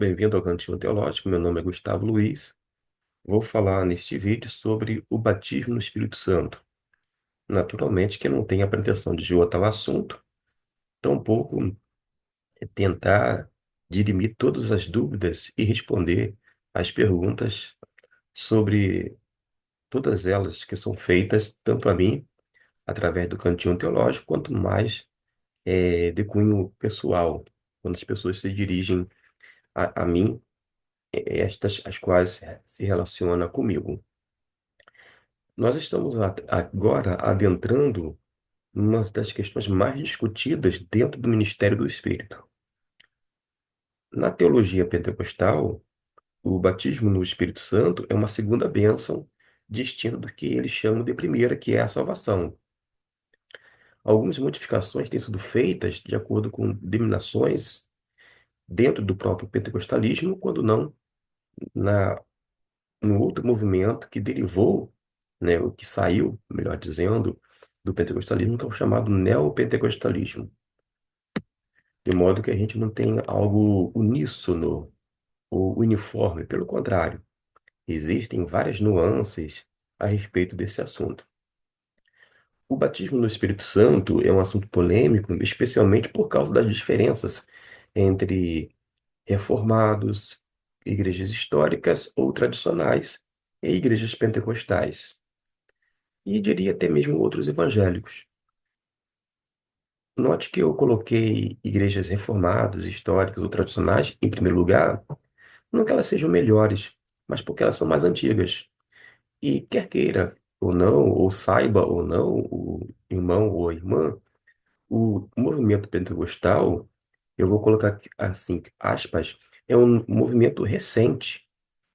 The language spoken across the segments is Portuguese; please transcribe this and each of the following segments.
Bem-vindo ao Cantinho Teológico. Meu nome é Gustavo Luiz. Vou falar neste vídeo sobre o batismo no Espírito Santo. Naturalmente que eu não tenho a pretensão de esgotar o assunto, tampouco tentar dirimir todas as dúvidas e responder às perguntas sobre todas elas que são feitas tanto a mim, através do Cantinho Teológico, quanto mais de cunho pessoal, quando as pessoas se dirigem a mim, estas as quais se relacionam comigo. Nós estamos agora adentrando numa das questões mais discutidas dentro do ministério do Espírito. Na teologia pentecostal, o batismo no Espírito Santo é uma segunda bênção, distinta do que eles chamam de primeira, que é a salvação. Algumas modificações têm sido feitas de acordo com denominações dentro do próprio pentecostalismo, quando não na, no outro movimento que derivou, né, o que saiu, melhor dizendo, do pentecostalismo, que é o chamado neopentecostalismo. De modo que a gente não tem algo uníssono ou uniforme, pelo contrário, existem várias nuances a respeito desse assunto. O batismo no Espírito Santo é um assunto polêmico, especialmente por causa das diferenças entre reformados, igrejas históricas ou tradicionais e igrejas pentecostais, e diria até mesmo outros evangélicos. Note que eu coloquei igrejas reformadas, históricas ou tradicionais em primeiro lugar, não que elas sejam melhores, mas porque elas são mais antigas. E quer queira ou não, ou saiba ou não, o irmão ou a irmã, o movimento pentecostal, eu vou colocar aqui, assim, aspas, é um movimento recente.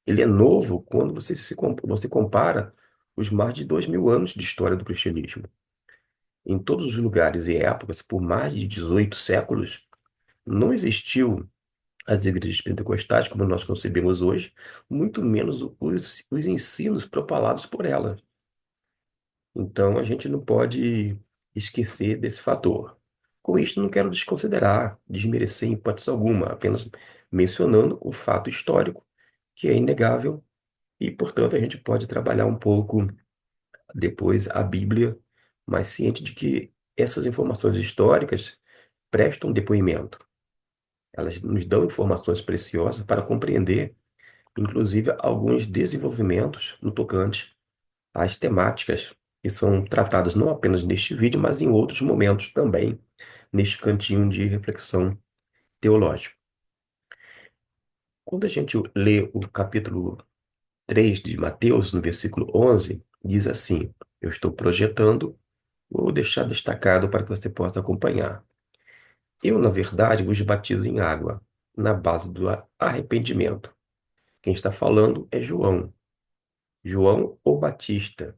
Ele é novo quando você compara os mais de 2000 anos de história do cristianismo. Em todos os lugares e épocas, por mais de 18 séculos, não existiu as igrejas pentecostais como nós concebemos hoje, muito menos os ensinos propalados por elas. Então, a gente não pode esquecer desse fator. Com isto, não quero desconsiderar, desmerecer em hipótese alguma, apenas mencionando o fato histórico, que é inegável, e, portanto, a gente pode trabalhar um pouco depois a Bíblia, mas ciente de que essas informações históricas prestam depoimento. Elas nos dão informações preciosas para compreender, inclusive, alguns desenvolvimentos no tocante às temáticas que são tratadas não apenas neste vídeo, mas em outros momentos também, neste cantinho de reflexão teológica. Quando a gente lê o capítulo 3 de Mateus, no versículo 11, diz assim: Eu estou projetando, vou deixar destacado para que você possa acompanhar. Eu, na verdade, vos batizo em água, na base do arrependimento. Quem está falando é João. João ou Batista.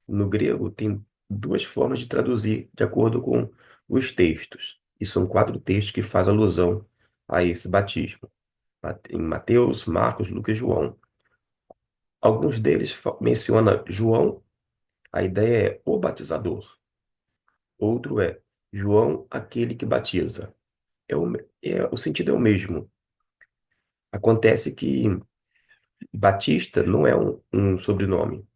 No grego, tem duas formas de traduzir, de acordo com os textos. E são quatro textos que fazem alusão a esse batismo. Em Mateus, Marcos, Lucas e João. Alguns deles mencionam João, a ideia é o batizador. Outro é João, aquele que batiza. O sentido é o mesmo. Acontece que Batista não é um sobrenome,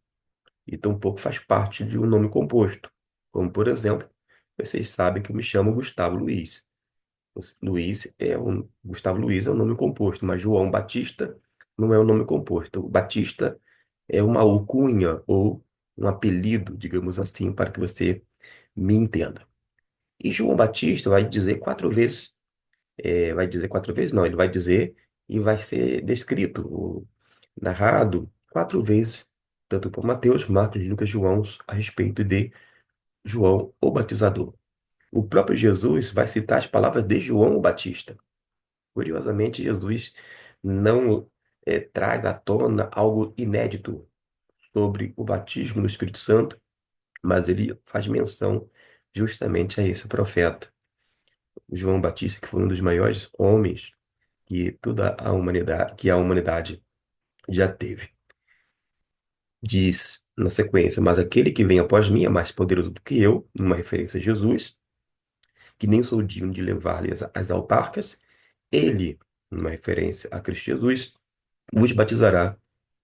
e tampouco faz parte de um nome composto. Como, por exemplo, vocês sabem que eu me chamo Gustavo Luiz. Gustavo Luiz é um nome composto, mas João Batista não é um nome composto. O Batista é uma alcunha ou um apelido, digamos assim, para que você me entenda. E João Batista vai dizer quatro vezes, vai dizer quatro vezes, não, ele vai dizer e vai ser descrito, narrado quatro vezes, tanto por Mateus, Marcos, Lucas e João, a respeito de João o Batizador. O próprio Jesus vai citar as palavras de João o Batista. Curiosamente, Jesus não traz à tona algo inédito sobre o batismo no Espírito Santo, mas ele faz menção justamente a esse profeta, João Batista, que foi um dos maiores homens que a humanidade já teve. Diz na sequência, mas aquele que vem após mim é mais poderoso do que eu, numa referência a Jesus, que nem sou digno de levar-lhe as alparcas. Ele numa referência a Cristo Jesus, vos batizará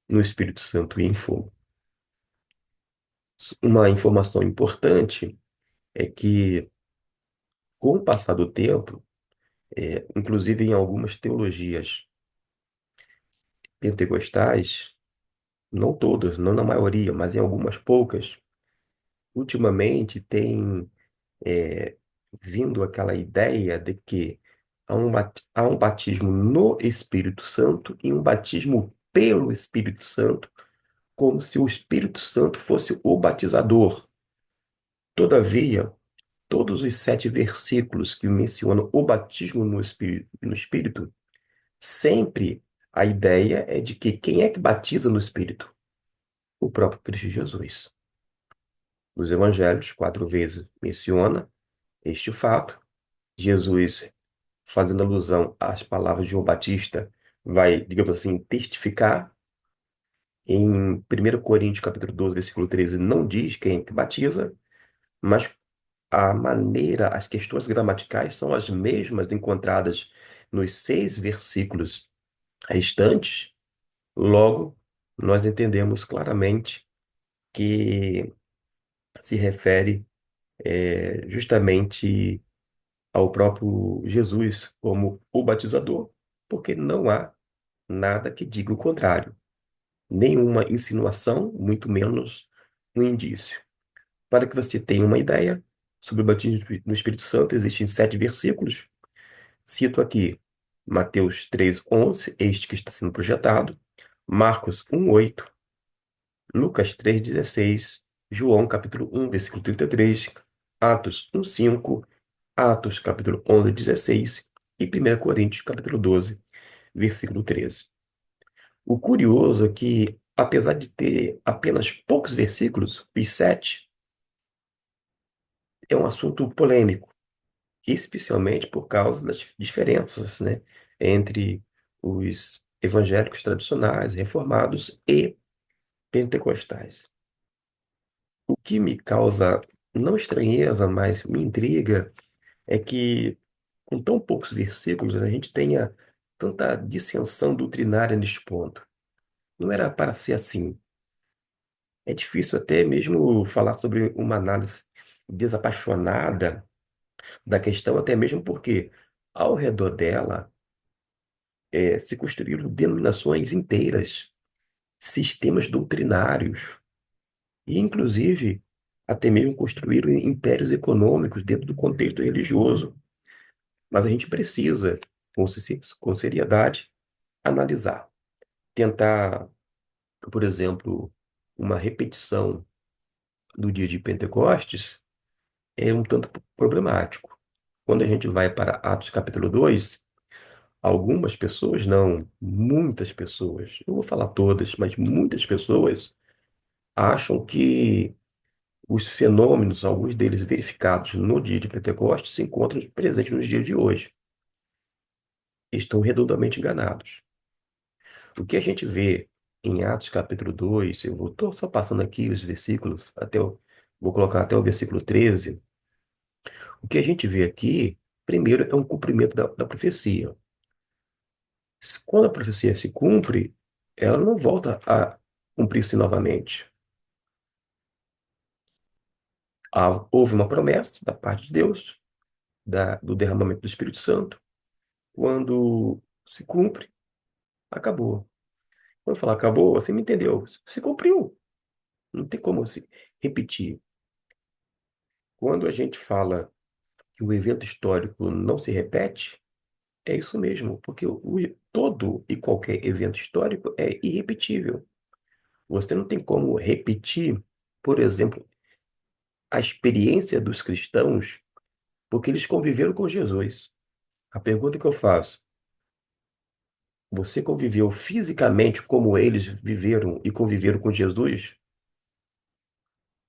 no Espírito Santo e em fogo. Uma informação importante é que, com o passar do tempo, inclusive em algumas teologias pentecostais, não todas, não na maioria, mas em algumas poucas, ultimamente tem é, vindo aquela ideia de que há um batismo no Espírito Santo e um batismo pelo Espírito Santo, como se o Espírito Santo fosse o batizador. Todavia, todos os 7 versículos que mencionam o batismo no Espírito, sempre a ideia é de que quem é que batiza no Espírito? O próprio Cristo Jesus. Nos Evangelhos, 4 vezes menciona este fato. Jesus, fazendo alusão às palavras de João Batista, vai, digamos assim, testificar. Em 1 Coríntios, capítulo 12, versículo 13, não diz quem é que batiza, mas a maneira, as questões gramaticais são as mesmas encontradas nos 6 versículos restantes. Logo, nós entendemos claramente que se refere justamente ao próprio Jesus como o batizador, porque não há nada que diga o contrário, nenhuma insinuação, muito menos um indício. Para que você tenha uma ideia sobre o batismo no Espírito Santo, existem 7 versículos. Cito aqui Mateus 3:11, este que está sendo projetado, Marcos 1:8, Lucas 3:16, João capítulo 1, versículo 33, Atos 1:5, Atos capítulo 11, 16 e 1 Coríntios capítulo 12, versículo 13. O curioso é que, apesar de ter apenas poucos versículos, os 7, é um assunto polêmico, especialmente por causa das diferenças, né, entre os evangélicos tradicionais, reformados e pentecostais. O que me causa não estranheza, mas me intriga é que, com tão poucos versículos, a gente tenha tanta dissensão doutrinária neste ponto. Não era para ser assim. É difícil até mesmo falar sobre uma análise desapaixonada da questão, até mesmo porque ao redor dela se construíram denominações inteiras, sistemas doutrinários e, inclusive, até mesmo construíram impérios econômicos dentro do contexto religioso. Mas a gente precisa, com seriedade, analisar, tentar, por exemplo, uma repetição do dia de Pentecostes é um tanto problemático. Quando a gente vai para Atos capítulo 2, algumas pessoas, não, muitas pessoas, não vou falar todas, mas muitas pessoas acham que os fenômenos, alguns deles verificados no dia de Pentecostes, se encontram presentes nos dias de hoje. Estão redondamente enganados. O que a gente vê em Atos capítulo 2, eu vou tô só passando aqui os versículos, vou colocar até o versículo 13. O que a gente vê aqui, primeiro, é um cumprimento da profecia. Quando a profecia se cumpre, ela não volta a cumprir-se novamente. Houve uma promessa da parte de Deus, do derramamento do Espírito Santo. Quando se cumpre, acabou. Quando eu falar acabou, você me entendeu. Se cumpriu. Não tem como se repetir. Quando a gente fala que o evento histórico não se repete, é isso mesmo, porque todo e qualquer evento histórico é irrepetível. Você não tem como repetir, por exemplo, a experiência dos cristãos, porque eles conviveram com Jesus. A pergunta que eu faço: você conviveu fisicamente como eles viveram e conviveram com Jesus?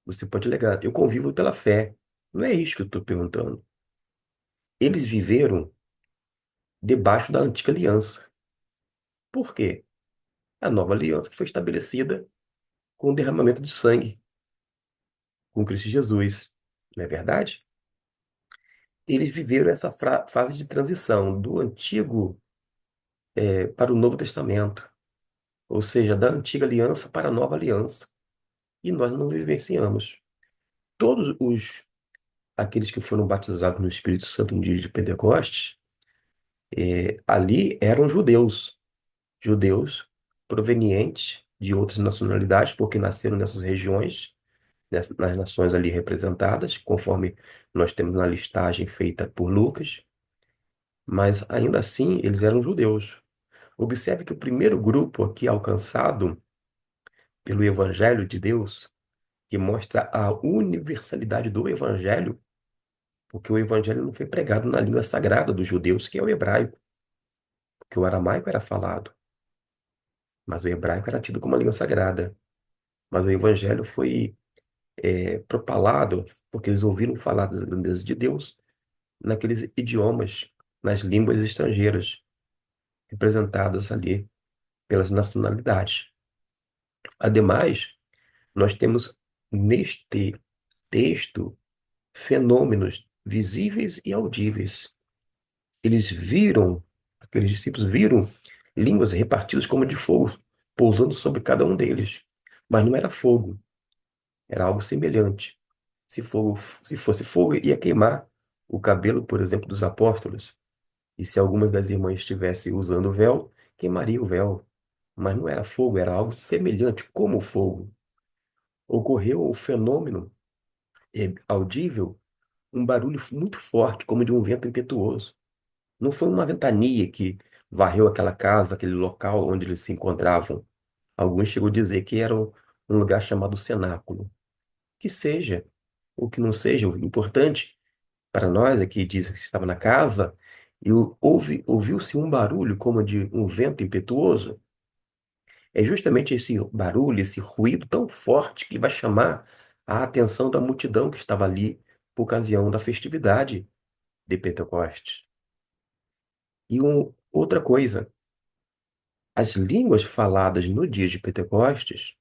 Você pode alegar, eu convivo pela fé. Não é isso que eu estou perguntando. Eles viveram debaixo da antiga aliança. Por quê? A nova aliança foi estabelecida com o derramamento de sangue, com Cristo Jesus. Não é verdade? Eles viveram essa fase de transição do antigo para o Novo Testamento, ou seja, da antiga aliança para a nova aliança. E nós não vivenciamos. Todos os aqueles que foram batizados no Espírito Santo no dia de Pentecostes, ali eram judeus, judeus provenientes de outras nacionalidades, porque nasceram nessas regiões, nas nações ali representadas, conforme nós temos na listagem feita por Lucas, mas ainda assim eles eram judeus. Observe que o primeiro grupo aqui alcançado pelo Evangelho de Deus, que mostra a universalidade do Evangelho, porque o Evangelho não foi pregado na língua sagrada dos judeus, que é o hebraico, porque o aramaico era falado, mas o hebraico era tido como uma língua sagrada. Mas o Evangelho foi propalado porque eles ouviram falar das grandezas de Deus naqueles idiomas, nas línguas estrangeiras, representadas ali pelas nacionalidades. Ademais, nós temos neste texto fenômenos visíveis e audíveis. Eles viram, aqueles discípulos viram línguas repartidas como de fogo, pousando sobre cada um deles. Mas não era fogo, era algo semelhante. Se fosse fogo, ia queimar o cabelo, por exemplo, dos apóstolos. E se algumas das irmãs estivessem usando o véu, queimaria o véu. Mas não era fogo, era algo semelhante, como o fogo. Ocorreu o fenômeno audível, um barulho muito forte, como de um vento impetuoso. Não foi uma ventania que varreu aquela casa, aquele local onde eles se encontravam. Alguns chegam a dizer que era um lugar chamado cenáculo. Que seja, ou que não seja, o importante para nós aqui diz que estava na casa e ouviu-se um barulho como de um vento impetuoso. É justamente esse barulho, esse ruído tão forte que vai chamar a atenção da multidão que estava ali por ocasião da festividade de Pentecostes. E outra coisa, as línguas faladas no dia de Pentecostes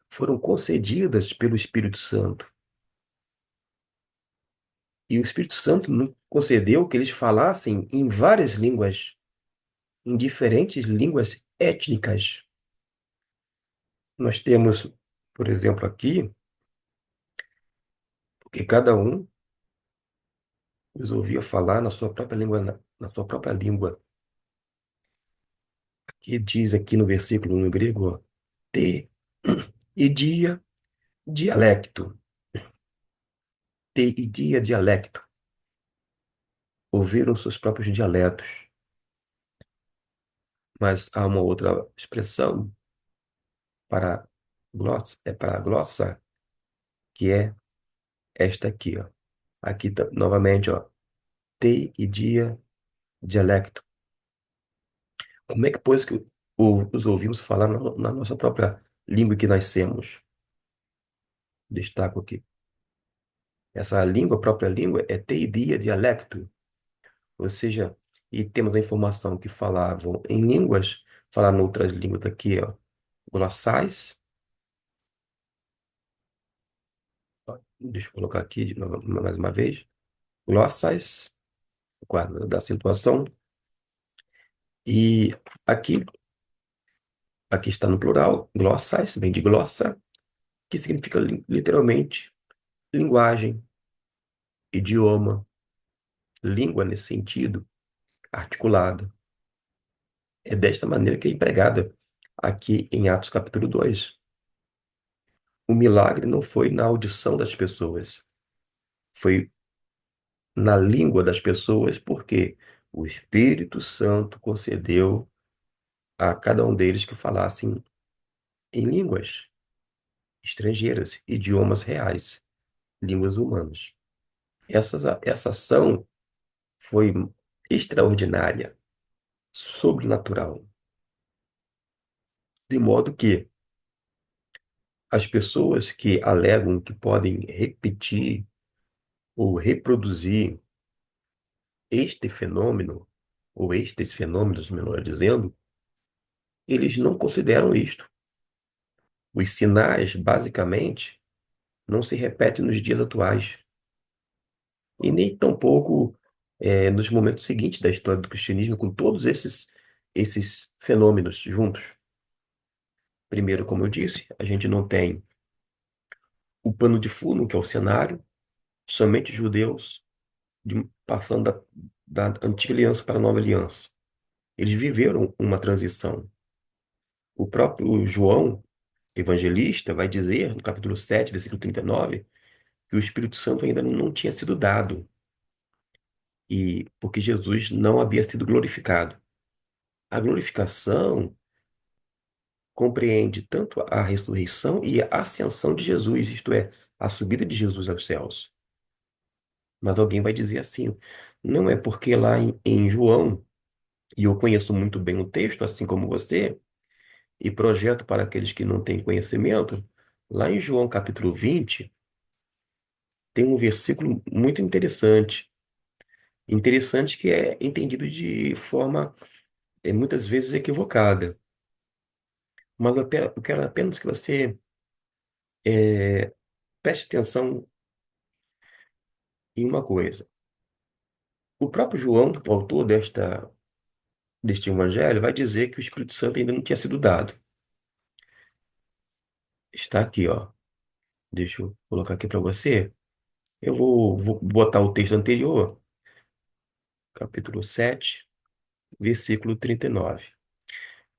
foram concedidas pelo Espírito Santo. E o Espírito Santo não concedeu que eles falassem em várias línguas, em diferentes línguas étnicas. Nós temos, por exemplo, aqui, que cada um os ouvia falar na sua própria língua, na sua própria língua. Que diz aqui no versículo no grego, ó, te e dia dialecto. Te e dia dialecto. Ouviram seus próprios dialetos. Mas há uma outra expressão para para glossa, que é esta aqui, ó. Aqui novamente, ó, te e dia dialecto. Como é que, pois, que os ouvimos falar na nossa própria língua que nascemos? Destaco aqui. Essa língua, a própria língua, é te e dia dialecto. Ou seja, e temos a informação que falavam em línguas, falaram em outras línguas aqui, ó, glossais. Ó, deixa eu colocar aqui mais uma vez. Glossais, quadro da acentuação. E aqui, aqui está no plural, glossais, vem de glossa, que significa literalmente linguagem, idioma, língua nesse sentido, articulada. É desta maneira que é empregada aqui em Atos capítulo 2. O milagre não foi na audição das pessoas, foi na língua das pessoas, porque o Espírito Santo concedeu a cada um deles que falassem em línguas estrangeiras, idiomas reais, línguas humanas. Essa ação foi extraordinária, sobrenatural, de modo que as pessoas que alegam que podem repetir ou reproduzir este fenômeno, ou estes fenômenos, melhor dizendo, eles não consideram isto. Os sinais, basicamente, não se repetem nos dias atuais, e nem tampouco nos momentos seguintes da história do cristianismo, com todos esses esses fenômenos juntos. Primeiro, como eu disse, a gente não tem o pano de fundo, que é o cenário, somente judeus passando da antiga aliança para a nova aliança. Eles viveram uma transição. O próprio João, evangelista, vai dizer, no capítulo 7, versículo 39, que o Espírito Santo ainda não tinha sido dado, e porque Jesus não havia sido glorificado. A glorificação compreende tanto a ressurreição e a ascensão de Jesus, isto é, a subida de Jesus aos céus. Mas alguém vai dizer assim, não é porque lá em João, e eu conheço muito bem o texto, assim como você, e projeto para aqueles que não têm conhecimento, lá em João capítulo 20, tem um versículo muito interessante. Interessante que é entendido de forma muitas vezes equivocada. Mas eu quero apenas que você eh, preste atenção em uma coisa. O próprio João, o autor deste evangelho, vai dizer que o Espírito Santo ainda não tinha sido dado. Está aqui, ó. Deixa eu colocar aqui para você. Vou botar o texto anterior, capítulo 7, versículo 39,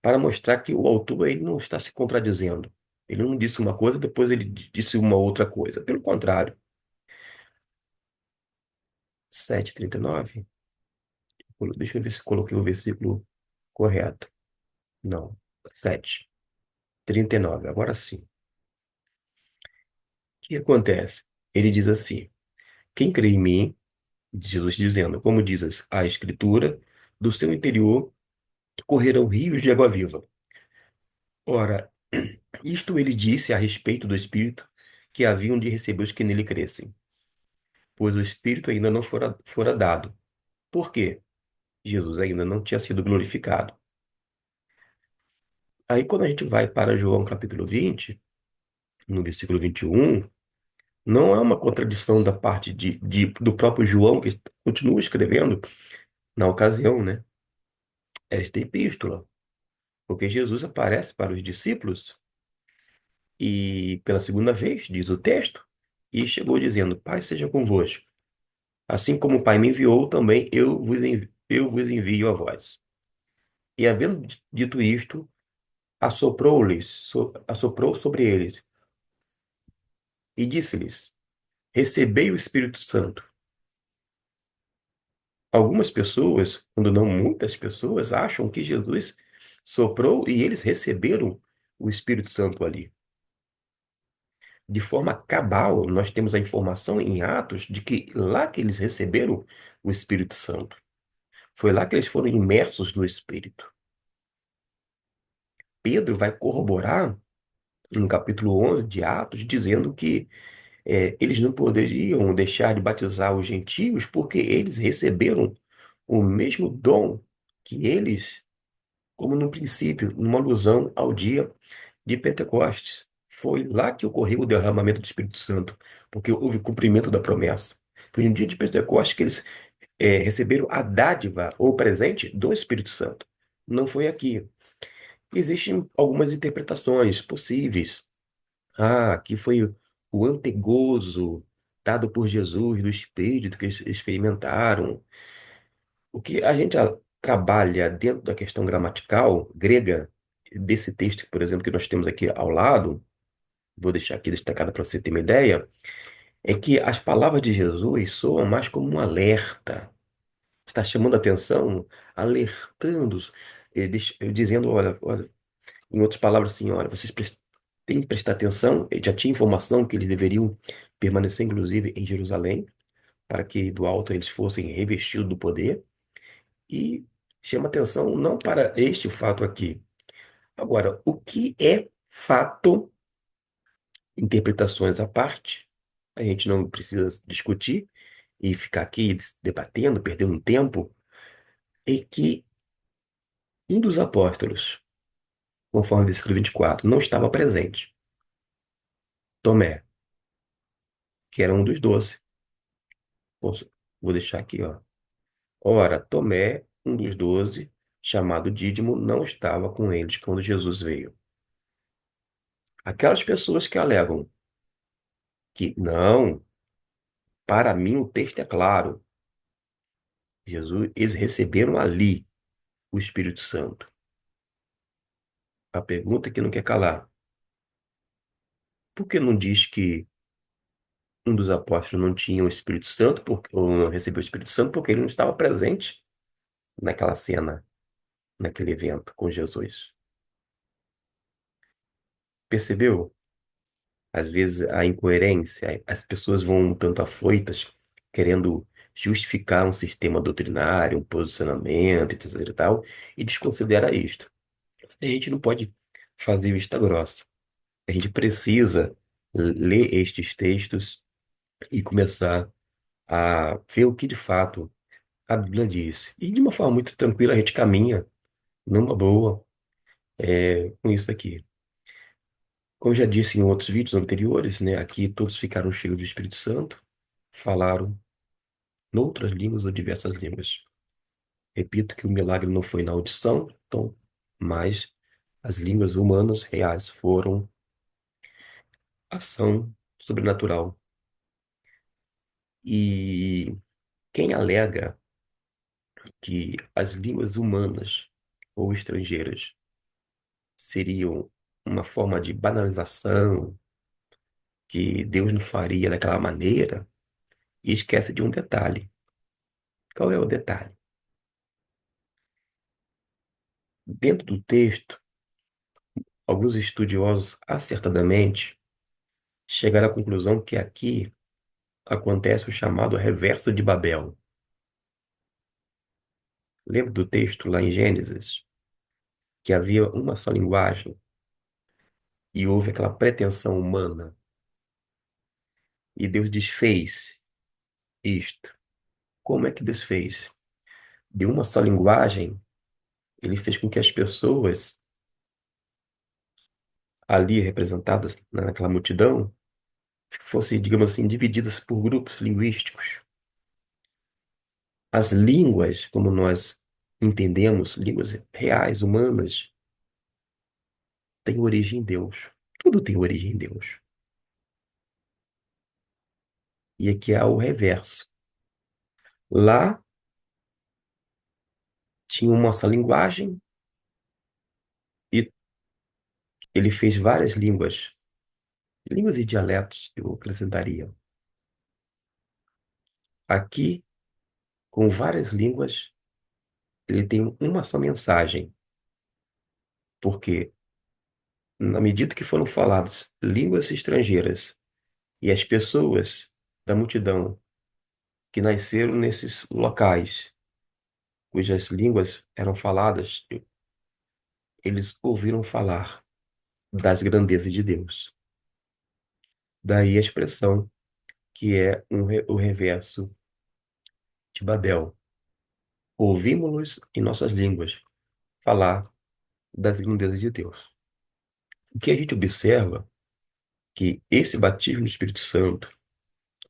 para mostrar que o autor ele não está se contradizendo. Ele não disse uma coisa, depois ele disse uma outra coisa. Pelo contrário, 7:39. Deixa eu ver se coloquei o versículo correto. Não, 7:39. Agora sim. O que acontece? Ele diz assim: quem crê em mim, Jesus dizendo, como diz a Escritura, do seu interior correrão rios de água viva. Ora, isto ele disse a respeito do Espírito que haviam de receber os que nele crescem, pois o Espírito ainda não fora dado. Por quê? Jesus ainda não tinha sido glorificado. Aí, quando a gente vai para João capítulo 20, no versículo 21, não há uma contradição da parte do próprio João, que continua escrevendo na ocasião, né? Esta epístola, porque Jesus aparece para os discípulos e, pela segunda vez, diz o texto, e chegou dizendo: Pai seja convosco. Assim como o Pai me enviou, também eu vos envio a vós. E havendo dito isto, assoprou sobre eles e disse-lhes: Recebei o Espírito Santo. Algumas pessoas, quando não muitas pessoas, acham que Jesus soprou e eles receberam o Espírito Santo ali. De forma cabal, nós temos a informação em Atos de que lá que eles receberam o Espírito Santo. Foi lá que eles foram imersos no Espírito. Pedro vai corroborar no capítulo 11 de Atos, dizendo que eles não poderiam deixar de batizar os gentios porque eles receberam o mesmo dom que eles, como no princípio, numa alusão ao dia de Pentecostes. Foi lá que ocorreu o derramamento do Espírito Santo, porque houve cumprimento da promessa. Foi no dia de Pentecostes que eles receberam a dádiva ou o presente do Espírito Santo. Não foi aqui. Existem algumas interpretações possíveis. Ah, aqui foi o antegozo dado por Jesus do Espírito que eles experimentaram. O que a gente trabalha dentro da questão gramatical grega, desse texto, por exemplo, que nós temos aqui ao lado, vou deixar aqui destacado para você ter uma ideia, é que as palavras de Jesus soam mais como um alerta. Está chamando a atenção, alertando, dizendo, olha, em outras palavras, assim, olha, vocês têm que prestar atenção. Ele já tinha informação que eles deveriam permanecer, inclusive, em Jerusalém, para que do alto eles fossem revestidos do poder. E chama atenção não para este fato aqui. Agora, o que é fato, interpretações à parte, a gente não precisa discutir e ficar aqui debatendo, perdendo tempo, é que um dos apóstolos, conforme o versículo 24, não estava presente. Tomé, que era um dos 12. Vou vou deixar aqui, ó. Ora, Tomé, um dos 12, chamado Dídimo, não estava com eles quando Jesus veio. Aquelas pessoas que alegam que não, para mim o texto é claro, Jesus, eles receberam ali o Espírito Santo. A pergunta que não quer calar, por que não diz que um dos apóstolos não tinha o Espírito Santo, ou não recebeu o Espírito Santo, porque ele não estava presente naquela cena, naquele evento com Jesus? Percebeu? Às vezes a incoerência, as pessoas vão um tanto afoitas, querendo justificar um sistema doutrinário, um posicionamento, etc e tal, e desconsidera isto. A gente não pode fazer vista grossa. A gente precisa ler estes textos e começar a ver o que de fato a Bíblia diz. E de uma forma muito tranquila a gente caminha numa boa com isso aqui. Como eu já disse em outros vídeos anteriores, né, aqui todos ficaram cheios do Espírito Santo, falaram noutras línguas ou diversas línguas. Repito que o milagre não foi na audição, então, mas as línguas humanas reais foram ação sobrenatural. E quem alega que as línguas humanas ou estrangeiras seriam uma forma de banalização, que Deus não faria daquela maneira, e esquece de um detalhe. Qual é o detalhe? Dentro do texto, alguns estudiosos acertadamente chegaram à conclusão que aqui acontece o chamado reverso de Babel. Lembra do texto lá em Gênesis, que havia uma só linguagem e houve aquela pretensão humana, e Deus desfez isto. Como é que Deus fez? De uma só linguagem, ele fez com que as pessoas ali representadas naquela multidão fossem, digamos assim, divididas por grupos linguísticos. As línguas, como nós entendemos, línguas reais, humanas, têm origem em Deus. Tudo tem origem em Deus. E aqui é o reverso. Lá tinha uma só linguagem e ele fez várias línguas, línguas e dialetos, eu acrescentaria. Aqui, com várias línguas, ele tem uma só mensagem, porque na medida que foram faladas línguas estrangeiras e as pessoas da multidão que nasceram nesses locais, cujas línguas eram faladas, eles ouviram falar das grandezas de Deus. Daí a expressão que é o reverso de Babel. Ouvimos-los em nossas línguas falar das grandezas de Deus. O que a gente observa que esse batismo no Espírito Santo,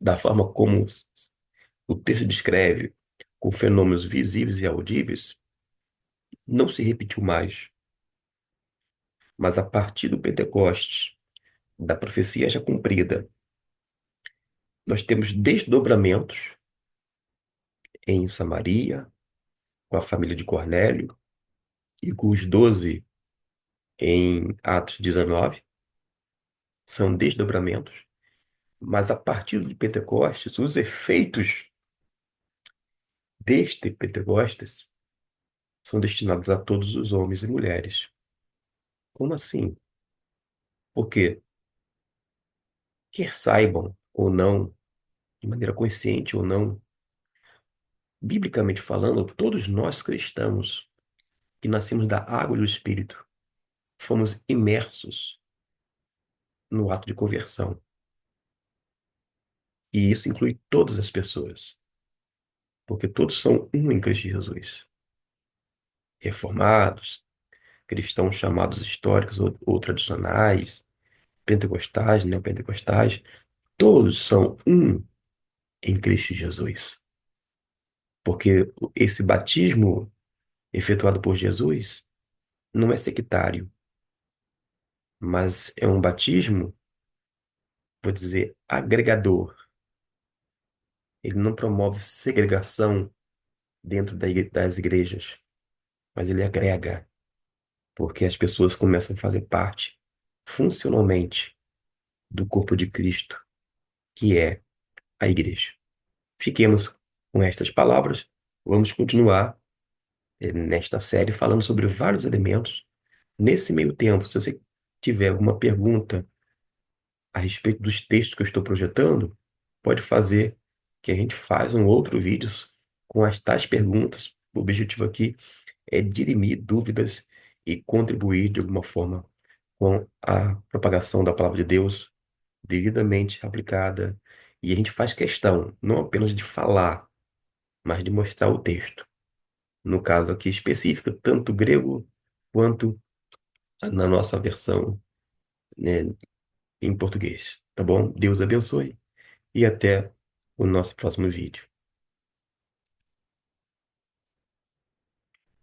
da forma como o texto descreve, com fenômenos visíveis e audíveis, não se repetiu mais. Mas a partir do Pentecostes, da profecia já cumprida, nós temos desdobramentos em Samaria, com a família de Cornélio, e com os 12 em Atos 19, são desdobramentos. Mas a partir de Pentecostes, os efeitos deste Pentecostes são destinados a todos os homens e mulheres. Como assim? Porque, quer saibam ou não, de maneira consciente ou não, biblicamente falando, todos nós cristãos que nascemos da água e do Espírito, fomos imersos no ato de conversão. E isso inclui todas as pessoas, porque todos são um em Cristo Jesus. Reformados, cristãos chamados históricos ou tradicionais, pentecostais, neopentecostais, todos são um em Cristo Jesus. Porque esse batismo efetuado por Jesus não é sectário, mas é um batismo, vou dizer, agregador. Ele não promove segregação dentro das igrejas, mas ele agrega, porque as pessoas começam a fazer parte funcionalmente do corpo de Cristo, que é a igreja. Fiquemos com estas palavras. Vamos continuar nesta série falando sobre vários elementos. Nesse meio tempo, se você tiver alguma pergunta a respeito dos textos que eu estou projetando, pode fazer que a gente faz um outro vídeo com as tais perguntas. O objetivo aqui é dirimir dúvidas e contribuir de alguma forma com a propagação da palavra de Deus devidamente aplicada. E a gente faz questão não apenas de falar, mas de mostrar o texto. No caso aqui específico, tanto grego quanto na nossa versão, né, em português. Tá bom? Deus abençoe e até o nosso próximo vídeo.